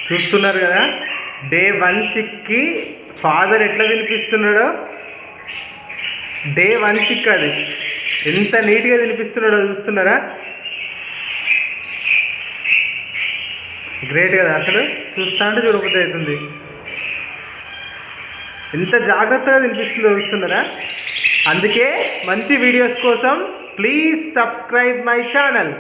చూస్తున్నారు కదా, day 1 father ఎట్లా తినిపిస్తున్నాడో. డే 1 అది ఎంత నీట్గా తినిపిస్తున్నాడో చూస్తున్నారా? గ్రేట్ కదా అసలు. చూస్తా అంటే చూడబుద్ధి అవుతుంది. ఎంత జాగ్రత్తగా తినిపిస్తుందో చూస్తున్నారా? అందుకే మంచి వీడియోస్ కోసం ప్లీజ్ సబ్స్క్రైబ్ మై ఛానల్.